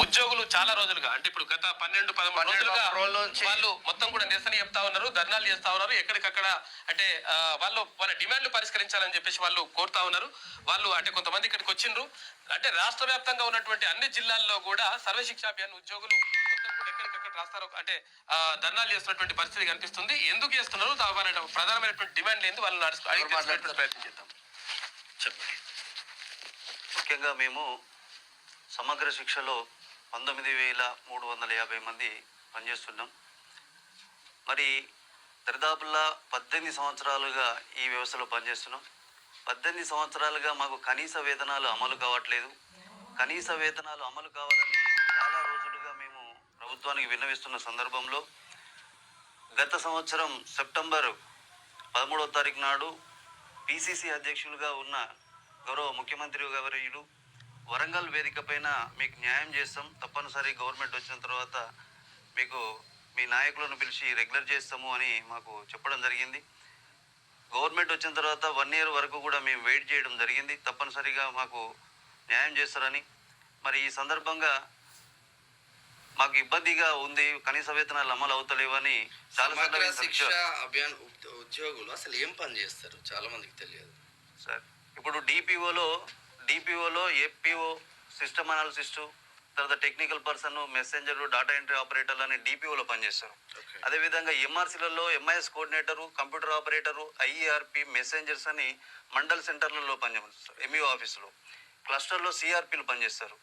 ఉద్యోగులు చాలా రోజులుగా అంటే ఇప్పుడు గత 12-13 రోజులుగా వాళ్ళు మొత్తం కూడా నిరసన చెప్తా ఉన్నారు, ధర్నాలు చేస్తా ఉన్నారు. ఎక్కడికక్కడ అంటే వాళ్ళ డిమాండ్లు పరిష్కరించాలని చెప్పేసి వాళ్ళు కోరుతా ఉన్నారు. వాళ్ళు అంటే కొంతమంది ఇక్కడికి వచ్చిండ్రు. అంటే రాష్ట్ర వ్యాప్తంగా ఉన్నటువంటి అన్ని జిల్లాల్లో కూడా సర్వశిక్షా అభియాన్ ఉద్యోగులు మొత్తం కూడా ఎక్కడికక్కడ రాస్తారు అంటే ధర్నాలు చేస్తున్నటువంటి పరిస్థితి కనిపిస్తుంది. ఎందుకు చేస్తున్నారు, ప్రధానమైనటువంటి డిమాండ్ ఏంది, వాళ్ళని అడిగి ప్రయత్నం చేద్దాం. చెప్పండి. ముఖ్యంగా మేము సమగ్ర శిక్షలో 19,350 మంది పనిచేస్తున్నాం. మరి దరిదాపుల్లా 18 సంవత్సరాలుగా ఈ వ్యవస్థలో పనిచేస్తున్నాం. 18 సంవత్సరాలుగా మాకు కనీస వేతనాలు అమలు కావట్లేదు. కనీస వేతనాలు అమలు కావాలని చాలా రోజులుగా మేము ప్రభుత్వానికి విన్నవిస్తున్న సందర్భంలో గత సంవత్సరం సెప్టెంబర్ 13వ తారీఖు నాడు పిసిసి అధ్యక్షులుగా ఉన్న గౌరవ ముఖ్యమంత్రి వర్యులు వరంగల్ వేదిక పైన మీకు న్యాయం చేస్తాం, తప్పనిసరి గవర్నమెంట్ వచ్చిన తర్వాత మీకు మీ నాయకులను పిలిచి రెగ్యులర్ చేస్తాము అని మాకు చెప్పడం జరిగింది. గవర్నమెంట్ వచ్చిన తర్వాత 1 year వరకు కూడా మేము వెయిట్ చేయడం జరిగింది, తప్పనిసరిగా మాకు న్యాయం చేస్తారని. మరి ఈ సందర్భంగా మాకు ఇబ్బందిగా ఉంది, కనీస వేతనాలు అమలు అవుతలేవని చాలా శిక్ష అభియాన్ ఉద్యోగులు అసలు ఏం పని చేస్తారు చాలా మందికి తెలియదు సార్. ఇప్పుడు డిపిఓలో ఏపీఓ, సిస్టమ్ అనాలిసిస్టు, తర్వాత technical person, messenger, data entry ఆపరేటర్లు అని డిపిఓలో పనిచేస్తారు. అదేవిధంగా ఎంఆర్సీలలో MIS coordinator, computer operator, IERP, messengers అని మండల్ సెంటర్లలో పనిచేస్తారు. ఎంఈఓ ఆఫీసులో క్లస్టర్లో సిఆర్పీలు పనిచేస్తారు.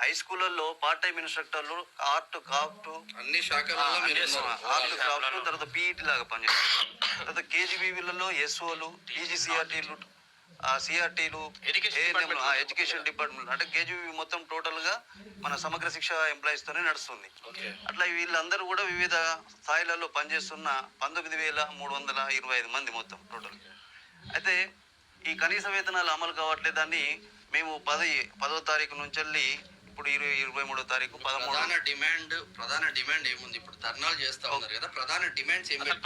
హై స్కూళ్ళల్లో పార్ట్ టైం ఇన్స్ట్రక్టర్లు, ఆర్ట్ క్రాఫ్ట్ అన్ని శాఖలలో ఆర్ట్ క్రాఫ్ట్, తర్వాత పీఈటీ లాగా పనిచేస్తారు. తర్వాత కేజీబీవీలలో ఎస్ఓలు, పీజీసీఆర్టీలు, సిఆర్టీలు, ఎడ్యుకేషన్ డిపార్ట్మెంట్ అంటే కేజీబీ మొత్తం టోటల్గా మన సమగ్ర శిక్ష ఎంప్లాయీస్తోనే నడుస్తుంది. అట్లా వీళ్ళందరూ కూడా వివిధ స్థాయిలలో పనిచేస్తున్న 19,325 మంది మొత్తం టోటల్. అయితే ఈ కనీస వేతనాలు అమలు కావట్లేదని మేము 10వ తారీఖు నుంచి వెళ్ళి ఇప్పుడు 23వ తారీఖు 13 ప్రధాన డిమాండ్ ఏముంది? ఇప్పుడు ధర్నాలు చేస్తా ఉన్నారు కదా, ప్రధాన డిమాండ్స్ ఏమి?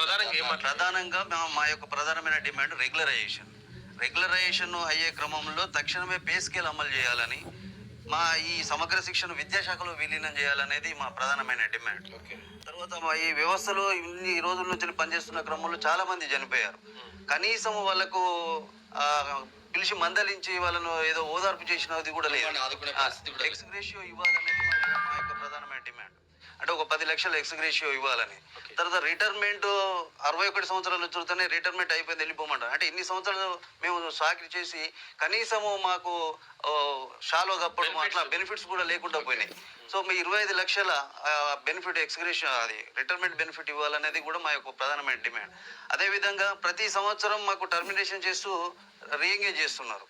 ప్రధానంగా మా యొక్క ప్రధానమైన డిమాండ్ రెగ్యులరైజేషన్ అయ్యే క్రమంలో తక్షణమే పే స్కేల్ అమలు చేయాలని, మా ఈ సమగ్ర శిక్షను విద్యాశాఖలో విలీనం చేయాలనేది మా ప్రధానమైన డిమాండ్. తర్వాత మా ఈ వ్యవస్థలో ఇన్ని రోజుల నుంచి పనిచేస్తున్న క్రమంలో చాలా మంది చనిపోయారు. కనీసం వాళ్ళకు పిలిచి మందలించి వాళ్ళను ఏదో ఓదార్పు చేసినది కూడా లేదు. ఎక్స్గ్రేషియో ఇవ్వాలనేది మా యొక్క ప్రధానమైన డిమాండ్. అంటే ఒక 10 లక్షల ఎక్స్గ్రేషియో ఇవ్వాలని. తర్వాత రిటైర్మెంట్ 61 సంవత్సరాలు వచ్చుతూనే రిటైర్మెంట్ అయిపోయింది, వెళ్ళిపోమంటారు. అంటే ఇన్ని సంవత్సరాలు మేము చాకరీ చేసి కనీసము మాకు షాలో కప్పడం అట్లా బెనిఫిట్స్ కూడా లేకుండా పోయినాయి. సో మీ 25 లక్షల బెనిఫిట్ ఎక్స్గ్రేషన్, అది రిటైర్మెంట్ బెనిఫిట్ ఇవ్వాలనేది కూడా మా యొక్క ప్రధానమైన డిమాండ్. అదేవిధంగా ప్రతి సంవత్సరం మాకు టర్మినేషన్ చేస్తూ రీఎంగేజ్ చేస్తున్నారు.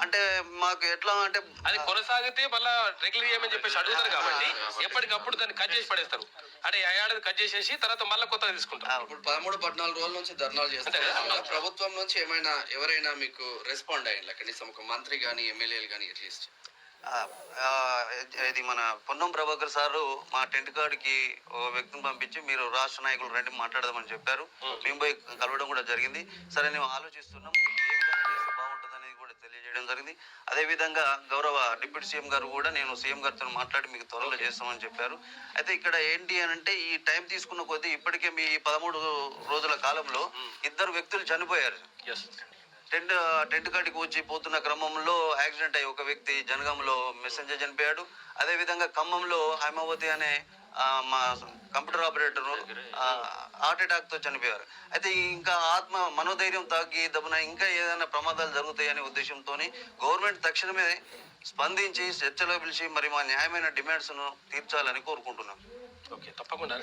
అంటే మాకు ఎట్లా అంటే అది కొనసాగితే మళ్ళీ రెగ్యులర్ చేయమని చెప్పేసి అడుగుతారు కాబట్టి ఎప్పటికప్పుడు దాన్ని కట్ చేసి పడేస్తారు. అంటే ఏడాది కట్ చేసేసి తర్వాత మళ్ళీ కొత్తగా తీసుకుంటారు. ఇప్పుడు 13-14 రోజుల నుంచి ధర్నాలు చేస్తారు. ప్రభుత్వం నుంచి ఎవరైనా మీకు రెస్పాండ్ అయ్యింది? కనీసం ఒక మంత్రి కానీ ఎమ్మెల్యేలు కానీ అట్లీస్ట్? ఇది మన పొన్నం ప్రభాకర్ సారు మా టెంట్ కార్డుకి ఓ వ్యక్తిని పంపించి మీరు రాష్ట్ర నాయకులు రండి మాట్లాడదామని చెప్పారు. మేము పోయి కలవడం కూడా జరిగింది. సరే మేము ఆలోచిస్తున్నాం, ఏ విధంగా చేస్తే బాగుంటుంది అనేది కూడా తెలియజేయడం జరిగింది. అదేవిధంగా గౌరవ డిప్యూటీ సీఎం గారు కూడా నేను సీఎం గారితో మాట్లాడి మీకు త్వరలో చేస్తామని చెప్పారు. అయితే ఇక్కడ ఏంటి అని అంటే ఈ టైం తీసుకున్న కొద్దీ ఇప్పటికే మీ 13 రోజుల కాలంలో 2 వ్యక్తులు చనిపోయారు. టెంట్ కాడికి వచ్చి పోతున్న క్రమంలో యాక్సిడెంట్ అయ్యి ఒక వ్యక్తి జనగాంలో మెసెంజర్ చనిపోయాడు. అదేవిధంగా ఖమ్మంలో హైమావతి అనే మా కంప్యూటర్ ఆపరేటర్ హార్ట్ అటాక్తో చనిపోయారు. అయితే ఇంకా మనోధైర్యం తగ్గి దబ్బున ఇంకా ఏదైనా ప్రమాదాలు జరుగుతాయనే ఉద్దేశంతో గవర్నమెంట్ తక్షణమే స్పందించి చర్చలో పిలిచి మరి మా న్యాయమైన డిమాండ్స్ను తీర్చాలని కోరుకుంటున్నాం. తప్పకుండా.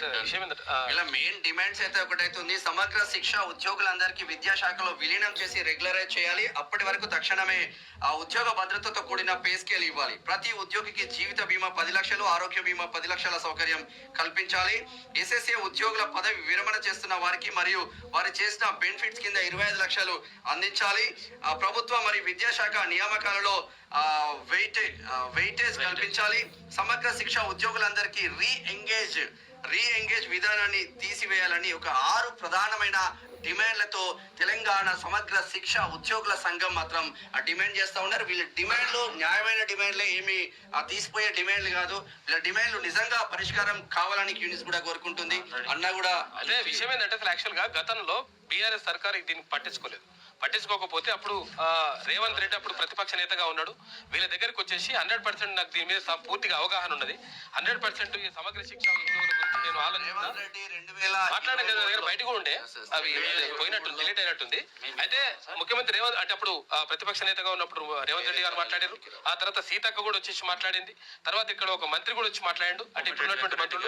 ఇలా మెయిన్ డిమాండ్స్ అయితే ఒకటైతుంది, సమగ్ర శిక్ష ఉద్యోగులందరికీ విద్యాశాఖలో విలీనం చేసి రెగ్యులరైజ్ చేయాలి. అప్పటి వరకు తక్షణమే ఆ ఉద్యోగ భద్రతతో కూడిన పే స్కేల్ ఇవ్వాలి. ప్రతి ఉద్యోగికి జీవిత బీమా 10 లక్షలు, ఆరోగ్య బీమా 10 లక్షల సౌకర్యం కల్పించాలి. ఎస్ఎస్ఏ ఉద్యోగుల పదవి విరమణ చేస్తున్న వారికి మరియు వారు చేసిన బెనిఫిట్స్ కింద 25 లక్షలు అందించాలి. ప్రభుత్వ మరియు విద్యాశాఖ నియామకాలలో వెయిటేజ్ కల్పించాలి. సమగ్ర శిక్ష ఉద్యోగులందరికీ రీఎంగేజ్ విధానాన్ని తీసివేయాలని ఒక 6 ప్రధానమైన డిమాండ్లతో తెలంగాణ సమగ్ర శిక్ష ఉద్యోగుల సంఘం మాత్రం డిమాండ్ చేస్తా ఉన్నారు. వీళ్ళ డిమాండ్లు న్యాయమైన డిమాండ్లే, ఏమి తీసిపోయే డిమాండ్లు కాదు. వీళ్ళ డిమాండ్లు నిజంగా పరిష్కారం కావాలని యూనిస్ కూడా కోరుకుంటుంది. అన్న కూడా అదే విషయం ఏంటంటే అసలు యాక్చువల్ గా గతంలో బీఆర్ఎస్ సర్కార్ దీనికి పట్టించుకోకపోతే అప్పుడు రేవంత్ రెడ్డి అప్పుడు ప్రతిపక్ష నేతగా ఉన్నాడు. వీళ్ళ దగ్గరికి వచ్చేసి 100% నాకు దీని మీద పూర్తిగా అవగాహన ఉన్నది, 100% ఈ సమగ్ర శిక్ష ఉద్యోగుల గురించి నేను మాట్లాడే దగ్గర బయట కూడా ఉండే, అవి పోయినట్టు డిలీట్ అయినట్టుంది. అయితే ముఖ్యమంత్రి రేవంత్ అంటే అప్పుడు ప్రతిపక్ష నేతగా ఉన్నప్పుడు రేవంత్ రెడ్డి గారు మాట్లాడారు. ఆ తర్వాత సీతక్క కూడా వచ్చేసి మాట్లాడింది. తర్వాత ఇక్కడ ఒక మంత్రి కూడా వచ్చి మాట్లాడాడు. అంటే ఇప్పుడు ఉన్నటువంటి మంత్రులు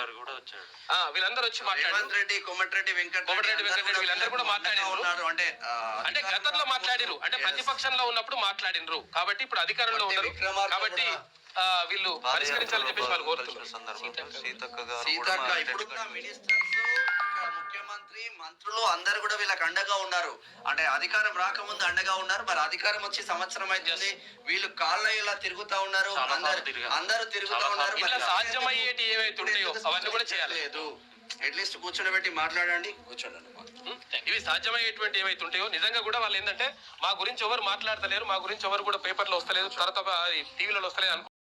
వీళ్ళందరూ వచ్చి మాట్లాడారు. కోమటిరెడ్డి వెంకటరెడ్డి వీళ్ళందరూ కూడా మాట్లాడారు. అంటే గతంలో మాట్లాడిరు, అంటే ప్రతిపక్షంలో ఉన్నప్పుడు మాట్లాడినరు కాబట్టి ఇప్పుడు అధికారంలో ఉన్నారు కాబట్టి వీళ్ళు పరిష్కరించాలని చెప్పేసి వాళ్ళు కోరుతున్నారు. ముఖ్యమంత్రి మంత్రులు అందరు కూడా వీళ్ళకి అండగా ఉన్నారు. అంటే అధికారం రాకముందు అండగా ఉన్నారు. మరి అధికారం వచ్చి సంవత్సరం అవుతుంది, వీళ్ళు కాళ్ళ ఇలా తిరుగుతా ఉన్నారు, అందరూ తిరుగుతా ఉన్నారు. ఇలా సాధ్యమయ్యేటి ఏవైతే ఉంటాయో అవన్నీ కూడా చేయలేదు. అట్లీస్ట్ కూర్చోబెట్టి మాట్లాడండి, కూర్చోండి. ఇవి సాధ్యమయ్యేటువంటి ఏవైతే ఉంటాయో నిజంగా కూడా వాళ్ళు ఏంటంటే మా గురించి ఎవరు మాట్లాడతలేరు, మా గురించి ఎవరు కూడా పేపర్లో వస్తలేదు, తర్వాత టీవీలలో వస్తలేదు